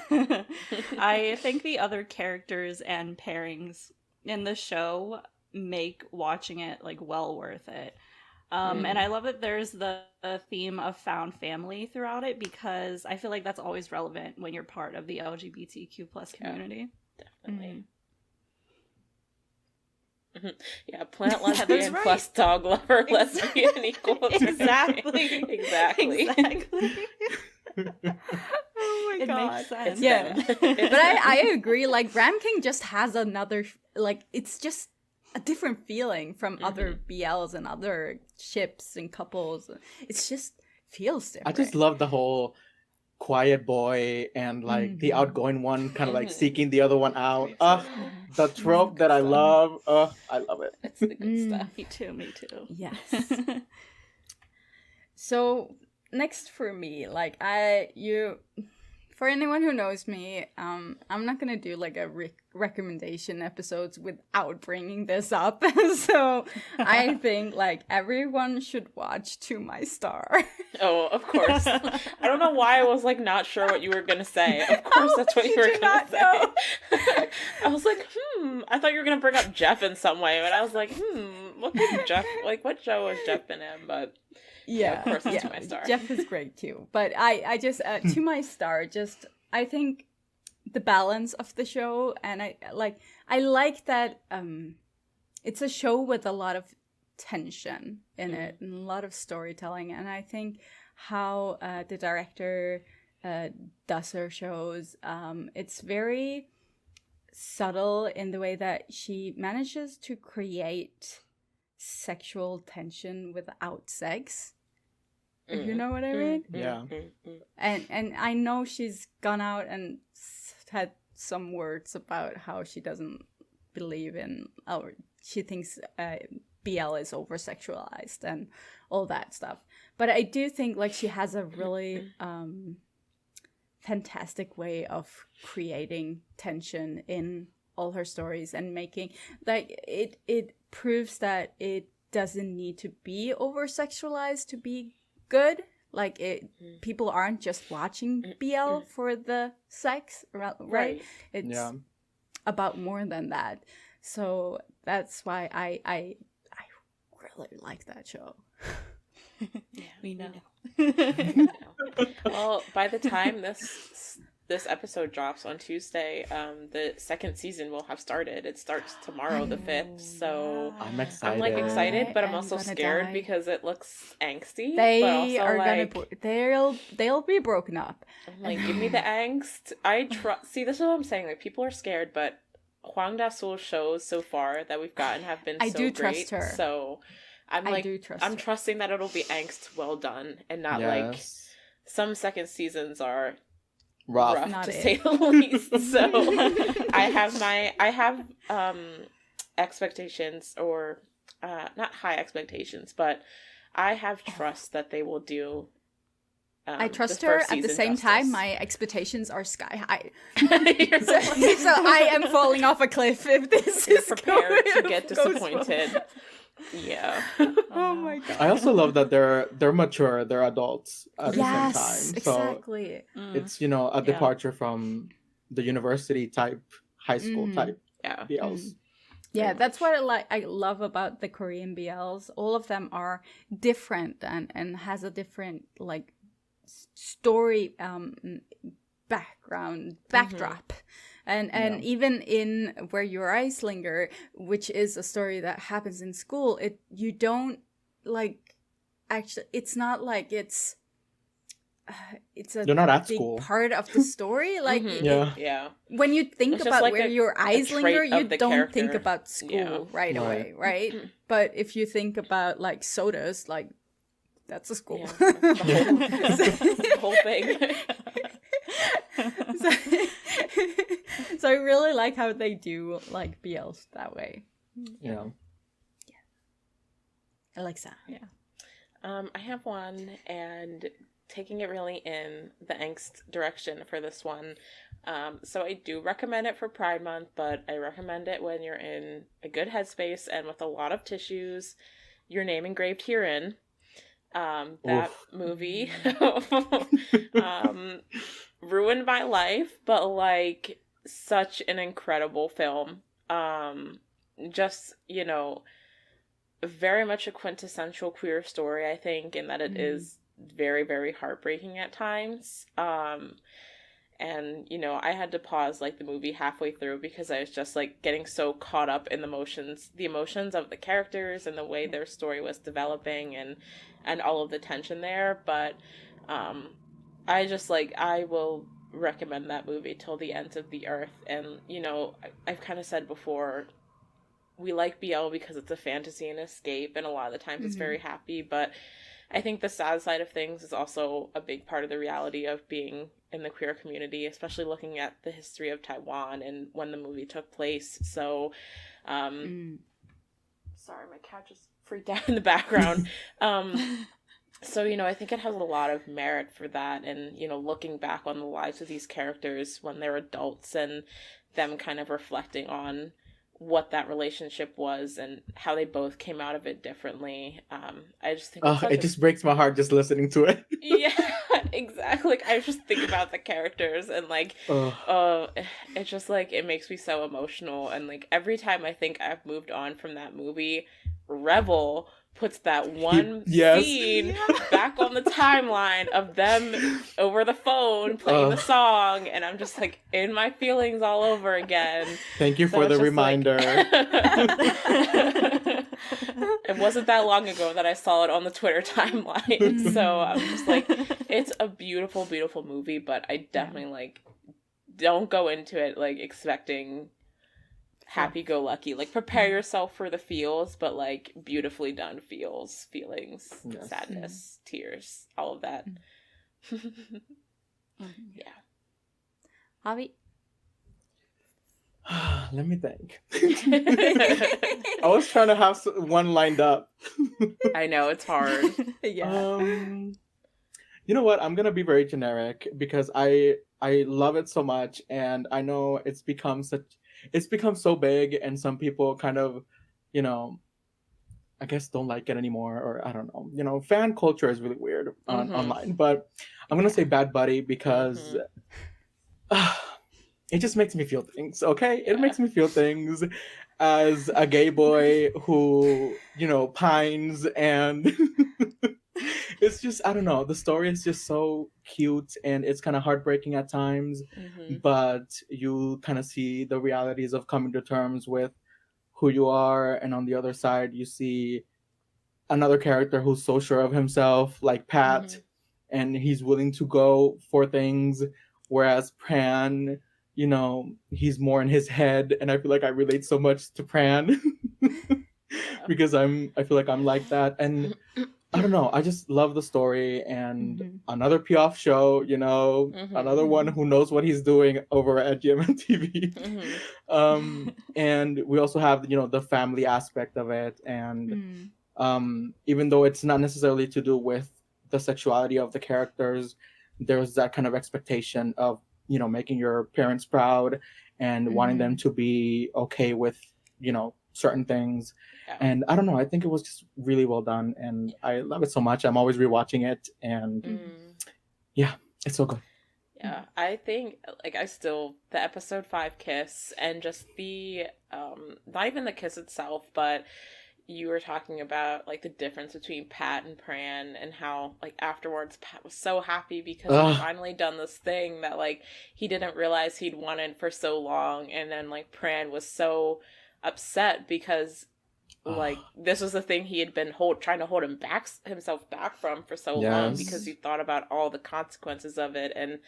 S4: I think the other characters and pairings in the show make watching it like well worth it. And I love that there's the theme of found family throughout it, because I feel like that's always relevant when you're part of the LGBTQ plus community.
S1: Definitely. Yeah, plant lesbian plus dog lover lesbian equals
S4: Exactly.
S1: Exactly.
S3: Oh my
S4: It
S3: god.
S4: makes sense.
S3: Yeah.
S1: It's
S3: But I agree, like Ram King just has another, like, it's just a different feeling from other BLs and other ships and couples. It's just feels different.
S2: I just love the whole quiet boy and like the outgoing one kind of like seeking the other one out. The trope that I love. I love it.
S1: It's the good stuff.
S4: Me too.
S3: Yes. So next for me, like for anyone who knows me, I'm not gonna do like a recommendation episodes without bringing this up. So I think like everyone should watch To My Star.
S1: Oh, of course. I don't know why I was like not sure what you were gonna say. Of course, that's what you were gonna say. I was like, I thought you were gonna bring up Jeff in some way, but I was like, what could Jeff like? What show has Jeff been in? But yeah, of course, it's To My Star.
S3: Jeff is great too, but I just To My Star. Just I think the balance of the show, and I like that. It's a show with a lot of tension in it and a lot of storytelling, and I think how the director does her shows, it's very subtle in the way that she manages to create sexual tension without sex, if you know what I mean.
S2: Yeah.
S3: And I know she's gone out and had some words about how she doesn't believe in, or she thinks BL is over sexualized and all that stuff. But I do think like she has a really fantastic way of creating tension in all her stories and making like it proves that it doesn't need to be over sexualized to be good. Like people aren't just watching BL for the sex, right? It's about more than that. So that's why I really like that show.
S4: Yeah, we know.
S1: Well, by the time this episode drops on Tuesday, the second season will have started. It starts tomorrow, the 5th. So
S2: I'm excited.
S1: I'm like excited, but I'm also scared because it looks angsty. They but also,
S3: are
S1: like,
S3: gonna they'll be broken up.
S1: I'm like, give me the angst. See, this is what I'm saying. Like, people are scared, but Hwang Da-sul's shows so far that we've gotten have been so great.
S3: Trust her.
S1: So I'm trusting that it'll be angst well done and not like some second seasons are rough to say the least. So I have expectations, or not high expectations, but I have trust that they will do.
S3: I trust her. At the same time, my expectations are sky high. so I am falling off a cliff if this
S1: is prepared to get disappointed. Well. Yeah.
S3: Oh my god.
S2: I also love that they're mature, they're adults at the same time.
S3: Exactly.
S2: So it's a departure from the university type, high school type BLs.
S3: Yeah, that's what I love about the Korean BLs. All of them are different and has a different like story backdrop. And even in Where Your Eyes Linger, which is a story that happens in school, you don't like actually. It's not like it's a
S2: You're not at
S3: big
S2: school.
S3: part of the story. Like when you think
S1: it's
S3: about
S1: like
S3: Where Your Eyes Linger, you don't
S1: character.
S3: think about school right away, right? But if you think about like sodas, like that's a school.
S1: The whole thing.
S3: So I really like how they do like BLs that way.
S2: Yeah.
S3: Alexa.
S1: Yeah. I have one, and taking it really in the angst direction for this one. So I do recommend it for Pride Month, but I recommend it when you're in a good headspace and with a lot of tissues. Your Name Engraved Herein. That movie ruined my life, but like such an incredible film. Just, very much a quintessential queer story, I think, in that it is very, very heartbreaking at times. And, you know, I had to pause like the movie halfway through because I was just like getting so caught up in the emotions of the characters and the way their story was developing and all of the tension there. But I just like, I will recommend that movie till the ends of the earth. And, you know, I've kind of said before, we like BL because it's a fantasy and escape, and a lot of the times it's very happy, but I think the sad side of things is also a big part of the reality of being in the queer community, especially looking at the history of Taiwan and when the movie took place. So, sorry, my cat just freaked out in the background. So, you know, I think it has a lot of merit for that. And, you know, looking back on the lives of these characters when they're adults and them kind of reflecting on what that relationship was and how they both came out of it differently. I just think
S2: it just breaks my heart just listening to it.
S1: Yeah, exactly. Like, I just think about the characters and like, it's just like, it makes me so emotional. And like, every time I think I've moved on from that movie, Rebel puts that one scene back on the timeline of them over the phone playing the song, and I'm just like in my feelings all over again.
S2: Thank you for the reminder.
S1: Like... It wasn't that long ago that I saw it on the Twitter timeline, so I'm just like, it's a beautiful, beautiful movie, but I definitely like don't go into it like expecting happy-go-lucky. Like, prepare yourself for the feels, but like beautifully done feelings, sadness, tears, all of that. Yeah.
S3: Javi?
S2: Let me think. I was trying to have one lined up.
S1: I know, it's hard.
S3: Yeah.
S2: You know what? I'm gonna be very generic because I love it so much, and I know it's become so big, and some people kind of, you know, I guess don't like it anymore, or I don't know. You know, fan culture is really weird online. But I'm gonna say Bad Buddy because it just makes me feel things. Okay, it makes me feel things as a gay boy who, you know, pines, and it's just, I don't know. The story is just so cute, and it's kind of heartbreaking at times, but you kind of see the realities of coming to terms with who you are, and on the other side, you see another character who's so sure of himself, like Pat, and he's willing to go for things, whereas Pran, you know, he's more in his head, and I feel like I relate so much to Pran because I feel like I'm like that, and I don't know, I just love the story, and another Piaf show, you know, another one who knows what he's doing over at GMMTV. And we also have, you know, the family aspect of it, and even though it's not necessarily to do with the sexuality of the characters, there's that kind of expectation of, you know, making your parents proud and wanting them to be okay with, you know, certain things. And I don't know, I think it was just really well done, and I love it so much. I'm always rewatching it, and yeah, it's so good.
S1: Yeah, I think like the episode 5 kiss, and just the not even the kiss itself, but you were talking about like the difference between Pat and Pran, and how like afterwards Pat was so happy because he'd finally done this thing that like he didn't realize he'd wanted for so long, and then like Pran was so upset because like this was the thing he had been trying to hold himself back from for so long, because he thought about all the consequences of it and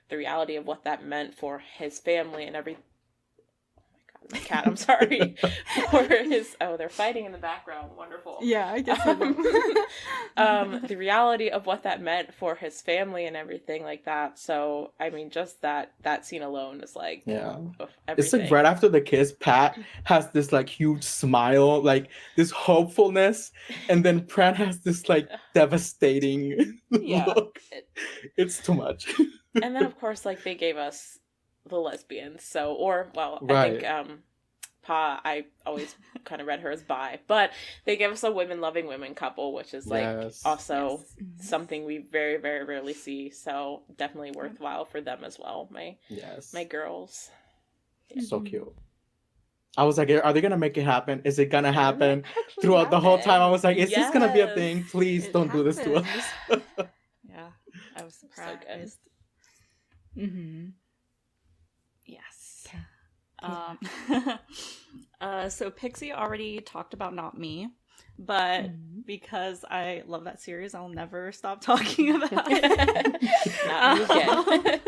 S1: the reality of what that meant for his family and everything. My cat, I'm sorry. For his they're fighting in the background. Wonderful.
S3: Yeah, I guess
S1: the reality of what that meant for his family and everything like that. So I mean, just that scene alone is like
S2: it's like right after the kiss, Pat has this like huge smile, like this hopefulness, and then Pran has this like devastating look. It's too much.
S1: And then of course like they gave us the lesbians, I think Pa, I always kind of read her as bi, but they give us a women-loving women couple, which is like also something we very, very rarely see, so definitely worthwhile for them as well. My girls.
S2: So cute. I was like, are they gonna make it happen? Is it gonna happen? Throughout the whole time I was like, is this gonna be a thing? Please don't do this to us.
S4: Yeah, I was surprised.
S3: Mm-hmm.
S4: Yes. So Pixie already talked about Not Me, but because I love that series, I'll never stop talking about it.
S1: Not Me again.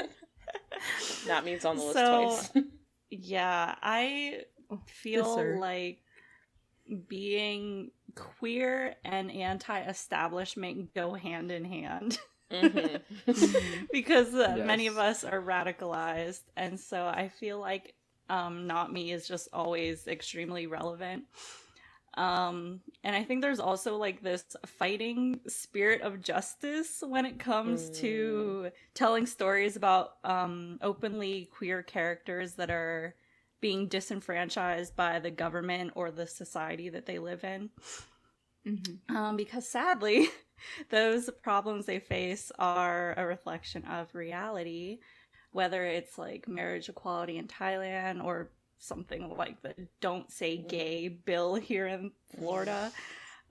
S1: Not Me's on the list twice.
S4: Yeah, I feel like being queer and anti-establishment go hand in hand. Because many of us are radicalized, and so I feel like Not Me is just always extremely relevant. And I think there's also like this fighting spirit of justice when it comes to telling stories about openly queer characters that are being disenfranchised by the government or the society that they live in. Because sadly, those problems they face are a reflection of reality, whether it's like marriage equality in Thailand or something like the Don't Say Gay bill here in Florida.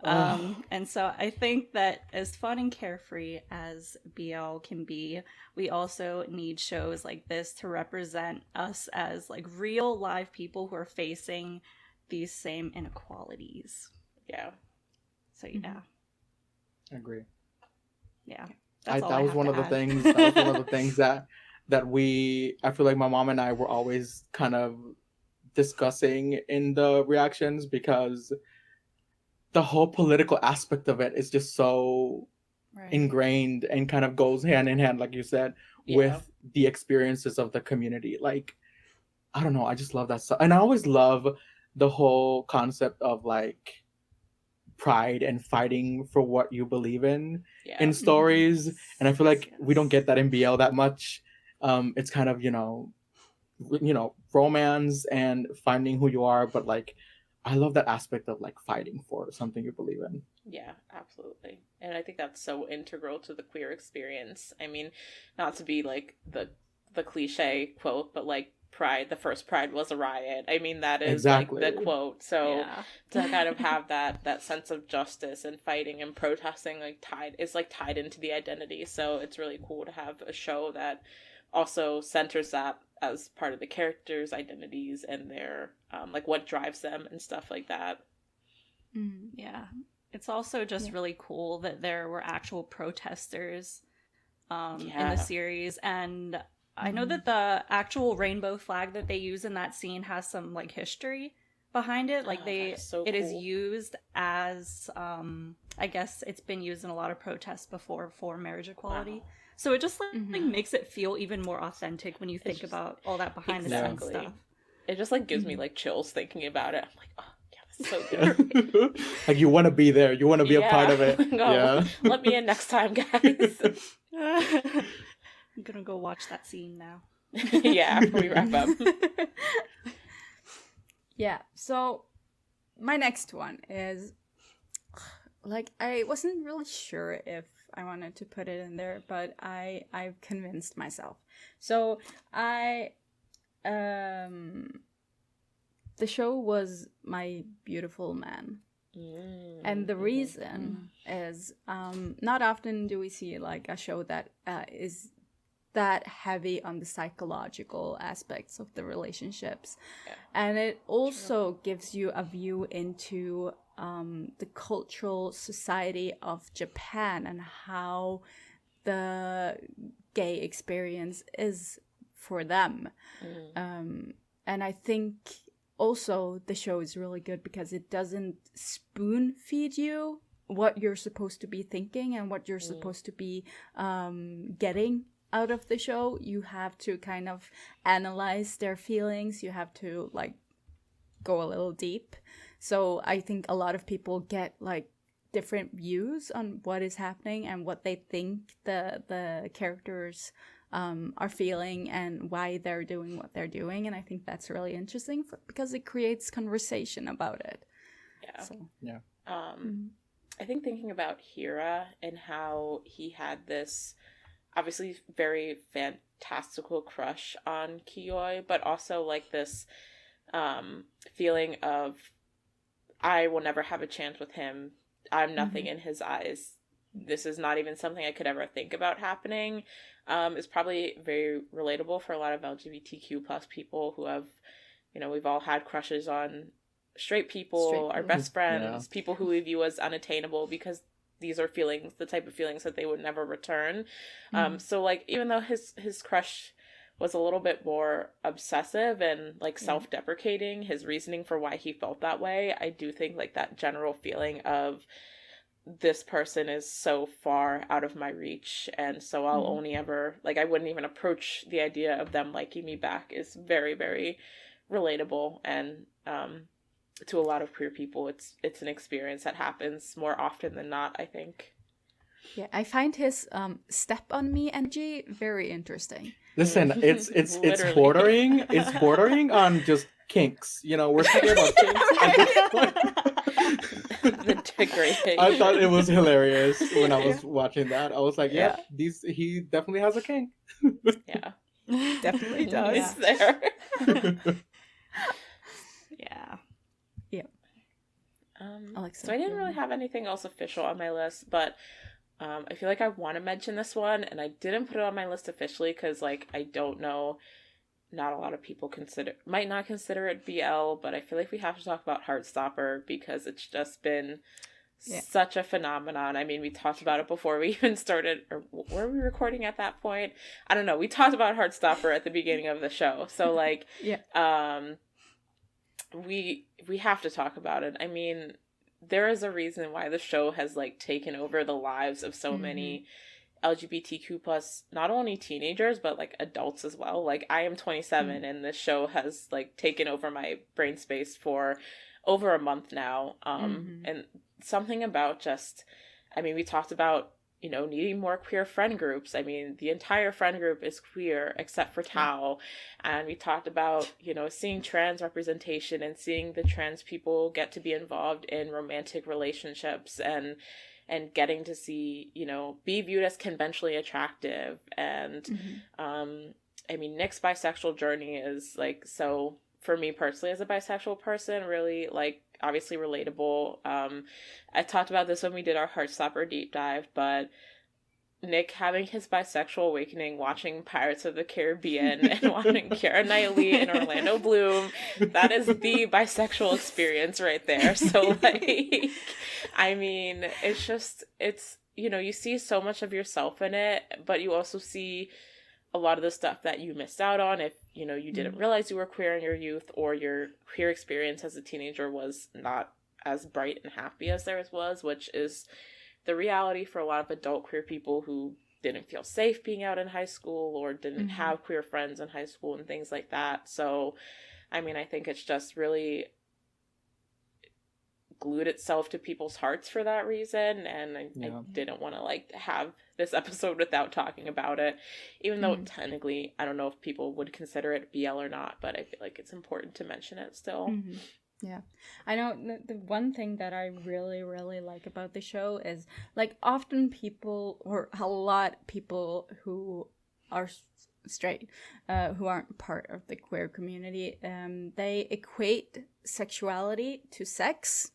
S4: And so I think that as fun and carefree as BL can be, we also need shows like this to represent us as like real live people who are facing these same inequalities.
S1: Yeah.
S4: So yeah.
S2: I agree.
S4: Yeah.
S2: That was one of the things that I feel like my mom and I were always kind of discussing in the reactions, because the whole political aspect of it is just so ingrained and kind of goes hand in hand, like you said, with the experiences of the community. Like, I don't know, I just love that stuff. And I always love the whole concept of like pride and fighting for what you believe in stories. And I feel like we don't get that in BL that much. It's kind of, you know, romance and finding who you are, but like I love that aspect of like fighting for something you believe in.
S1: Yeah, absolutely. And I think that's so integral to the queer experience. I mean, not to be like the cliche quote, but like Pride, the first Pride was a riot. I mean, that is like the quote. So to kind of have that sense of justice and fighting and protesting like tied into the identity. So it's really cool to have a show that also centers that as part of the characters' identities and their like what drives them and stuff like that.
S4: Yeah. It's also just really cool that there were actual protesters in the series, and I know that the actual rainbow flag that they use in that scene has some like history behind it. Like it is used as I guess it's been used in a lot of protests before for marriage equality. Wow. So it just like makes it feel even more authentic when you think about all that behind the scenes stuff.
S1: It just like gives me like chills thinking about it. I'm like, oh yeah, that's so good.
S2: Like you want to be there. You want to be a part of it.
S1: Let me in next time, guys.
S4: I'm gonna go watch that scene now.
S1: After we wrap up.
S3: Yeah, so my next one is like I wasn't really sure if I wanted to put it in there, but I've convinced myself. So the show was My Beautiful Man. And the reason is not often do we see like a show that is that heavy on the psychological aspects of the relationships. And it also gives you a view into the cultural society of Japan and how the gay experience is for them. And I think also the show is really good because it doesn't spoon feed you what you're supposed to be thinking and what you're supposed to be getting out of the show. You have to kind of analyze their feelings. You have to like go a little deep. So I think a lot of people get like different views on what is happening and what they think the characters are feeling and why they're doing what they're doing. And I think that's really interesting because it creates conversation about it.
S1: I think thinking about Hira and how he had this obviously very fantastical crush on Kiyoi, but also like this feeling of I will never have a chance with him. I'm nothing in his eyes. this is not even something I could ever think about happening, is probably very relatable for a lot of LGBTQ plus people who have, we've all had crushes on straight people, our best friends, people who we view as unattainable because these are feelings, the type of feelings that they would never return. So like, even though his crush was a little bit more obsessive and like self-deprecating, his reasoning for why he felt that way, I do think like that general feeling of this person is so far out of my reach, and so I'll only ever, like, I wouldn't even approach the idea of them liking me back is very, very relatable. And to a lot of queer people, it's an experience that happens more often than not, I think.
S3: Yeah, I find his step on me energy very interesting.
S2: Listen, it's bordering on just kinks. We're talking about kinks at this point.
S1: The degradation.
S2: I thought it was hilarious when I was watching that. I was like, yeah, he definitely has a kink.
S1: Yeah.
S3: Definitely does.
S1: It's there.
S4: Yeah.
S3: Alexa,
S1: so I didn't really have anything else official on my list, but I feel like I want to mention this one, and I didn't put it on my list officially because, like, I don't know, not a lot of people might not consider it BL, but I feel like we have to talk about Heartstopper because it's just been such a phenomenon. I mean, we talked about it before we even started, or were we recording at that point? I don't know. We talked about Heartstopper at the beginning of the show, so like, we have to talk about it. I mean, there is a reason why the show has like taken over the lives of so many LGBTQ plus, not only teenagers but like adults as well. Like, I am 27 and this show has like taken over my brain space for over a month now. And something about just, I mean, we talked about, needing more queer friend groups. I mean, the entire friend group is queer except for Tao. And we talked about, seeing trans representation and seeing the trans people get to be involved in romantic relationships and getting to see, be viewed as conventionally attractive. And, I mean, Nick's bisexual journey is like, so for me personally as a bisexual person, really like obviously relatable. I talked about this when we did our Heartstopper deep dive, but Nick having his bisexual awakening watching Pirates of the Caribbean and watching Keira Knightley and Orlando Bloom, that is the bisexual experience right there. So like, I mean, it's you see so much of yourself in it, but you also see a lot of the stuff that you missed out on if you didn't realize you were queer in your youth, or your queer experience as a teenager was not as bright and happy as theirs was, which is the reality for a lot of adult queer people who didn't feel safe being out in high school or didn't have queer friends in high school and things like that. So, I mean, I think it's just really glued itself to people's hearts for that reason, and I didn't want to like have this episode without talking about it, even though technically I don't know if people would consider it BL or not, but I feel like it's important to mention it still.
S3: Yeah, I know the one thing that I really, really like about the show is like often people, or a lot of people who are straight, who aren't part of the queer community, they equate sexuality to sex.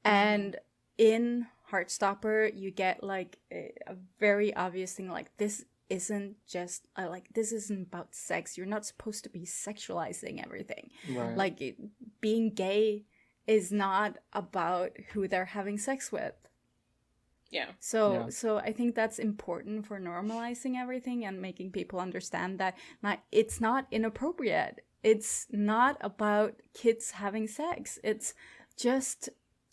S3: And in Heartstopper, you get like a very obvious thing, like this isn't just this isn't about sex. You're not supposed to be sexualizing everything.
S2: Right.
S3: Like being gay is not about who they're having sex with. So I think that's important for normalizing everything and making people understand that it's not inappropriate. It's not about kids having sex. It's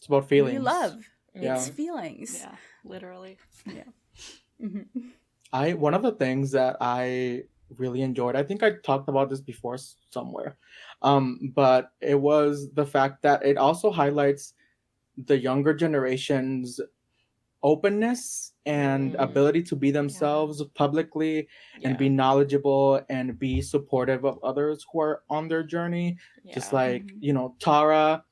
S2: about feelings.
S3: Love. It's feelings.
S4: Yeah, literally.
S3: Yeah.
S2: One of the things that I really enjoyed, I think I talked about this before somewhere, but it was the fact that it also highlights the younger generation's openness and ability to be themselves publicly and be knowledgeable and be supportive of others who are on their journey. Just like, Tara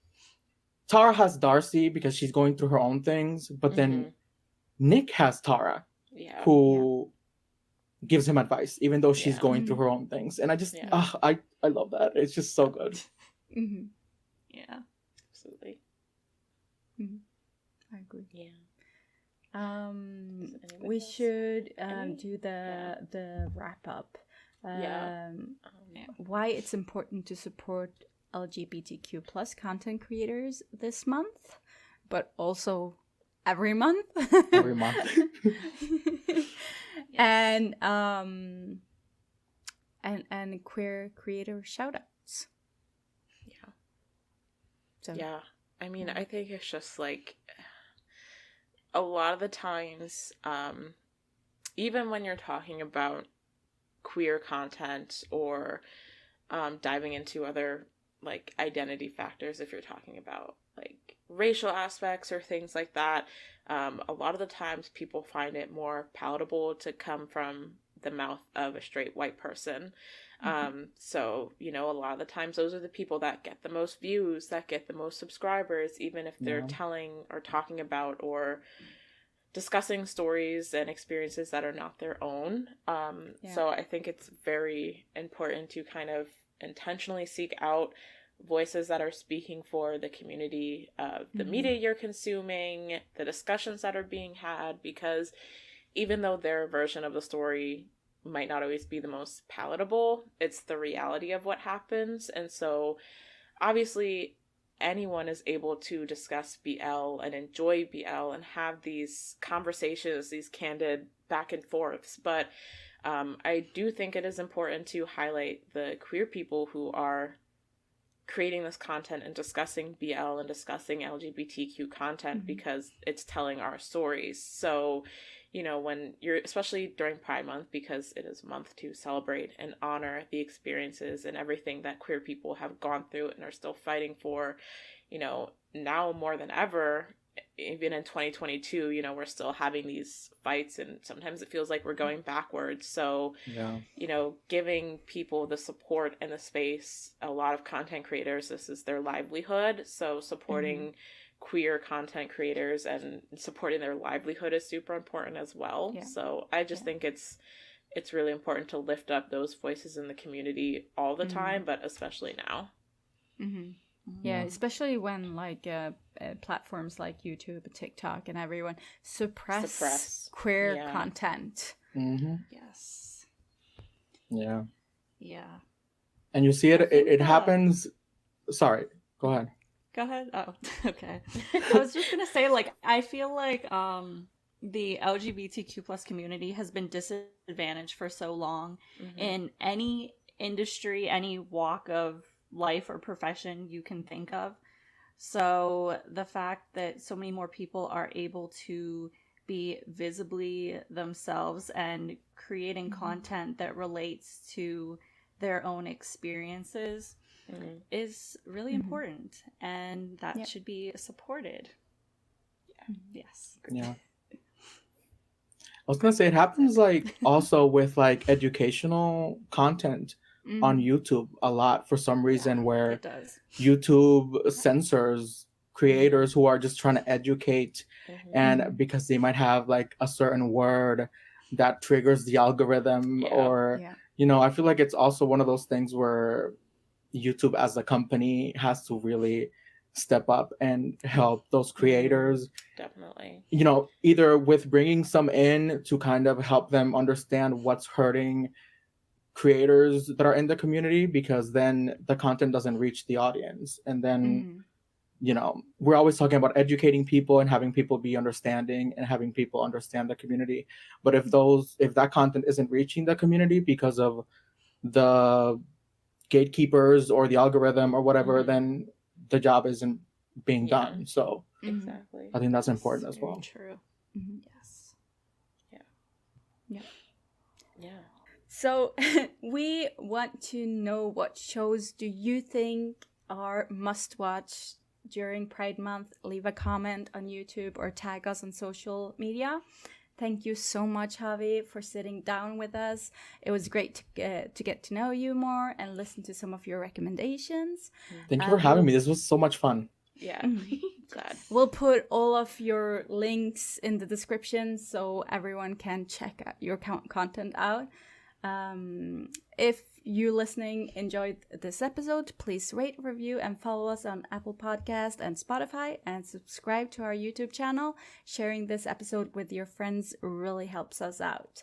S2: has Darcy because she's going through her own things, but then Nick has Tara, who gives him advice, even though she's going through her own things. And I just, I love that. It's just so good.
S4: Yeah,
S1: absolutely.
S3: I agree.
S1: Yeah.
S3: We should do the wrap up. Why it's important to support LGBTQ plus content creators this month, but also every month.
S2: Every month.
S3: And queer creator shoutouts.
S1: Yeah.
S3: So
S1: yeah. I mean, I think it's just like a lot of the times, even when you're talking about queer content or diving into other like identity factors, if you're talking about like racial aspects or things like that, a lot of the times people find it more palatable to come from the mouth of a straight white person. So, you know, a lot of the times those are the people that get the most views, that get the most subscribers, even if they're telling or talking about or discussing stories and experiences that are not their own. So I think it's very important to kind of intentionally seek out voices that are speaking for the community of the media you're consuming, the discussions that are being had, because even though their version of the story might not always be the most palatable, it's the reality of what happens. And so obviously anyone is able to discuss BL and enjoy BL and have these conversations, these candid back and forths. But I do think it is important to highlight the queer people who are creating this content and discussing BL and discussing LGBTQ content because it's telling our stories. So, you know, when you're, especially during Pride Month, because it is a month to celebrate and honor the experiences and everything that queer people have gone through and are still fighting for, you know, now more than ever, even in 2022, you know, we're still having these fights and sometimes it feels like we're going backwards. So, you know, giving people the support and the space, a lot of content creators, this is their livelihood. So supporting queer content creators and supporting their livelihood is super important as well. So I just think it's really important to lift up those voices in the community all the time, but especially now.
S3: Yeah, especially when like platforms like YouTube, TikTok, and everyone suppress queer content.
S4: Yes.
S2: Yeah.
S4: Yeah.
S2: And you see it happens. Sorry, go ahead.
S4: Go ahead. Oh, okay. I was just gonna say, like, I feel like the LGBTQ plus community has been disadvantaged for so long in any industry, any walk of life or profession you can think of. So the fact that so many more people are able to be visibly themselves and creating content that relates to their own experiences is really important, and that should be supported. Yes.
S2: Yeah. I was gonna say it happens like also with like educational content on YouTube a lot for some reason, where
S4: It does.
S2: YouTube censors creators who are just trying to educate, and because they might have like a certain word that triggers the algorithm or you know, I feel like it's also one of those things where YouTube as a company has to really step up and help those creators.
S1: Definitely.
S2: You know, either with bringing some in to kind of help them understand what's hurting creators that are in the community, because then the content doesn't reach the audience. And then, you know, we're always talking about educating people and having people be understanding and having people understand the community. But if that content isn't reaching the community because of the gatekeepers or the algorithm or whatever, then the job isn't being done. So
S1: exactly,
S2: I think that's important as well.
S4: True.
S3: Yes.
S1: Yeah.
S3: So we want to know, what shows do you think are must watch during Pride Month? Leave a comment on YouTube or tag us on social media. Thank you so much, Javi, for sitting down with us. It was great to get to know you more and listen to some of your recommendations.
S2: Thank you for having me. This was so much fun.
S1: Yeah. Glad.
S3: We'll put all of your links in the description so everyone can check out your content out. If you listening enjoyed this episode, please rate, review, and follow us on Apple Podcast and Spotify, and subscribe to our YouTube channel. Sharing this episode with your friends really helps us out.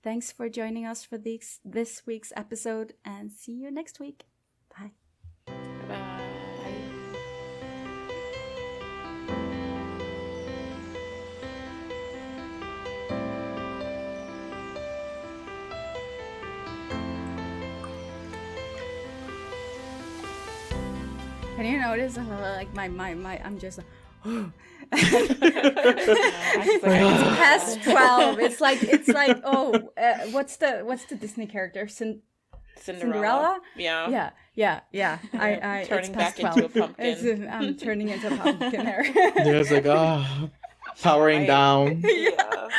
S3: Thanks for joining us for this week's episode, and see you next week. Bye.
S1: Bye.
S3: Can you notice like my I'm just
S1: It's
S3: past 12. It's like what's the Disney character? Cinderella?
S1: Yeah.
S3: I
S1: Turning
S3: it's past
S1: back
S3: 12.
S1: into a pumpkin.
S3: I'm turning into a pumpkin there.
S2: There's like powering down.
S1: Yeah.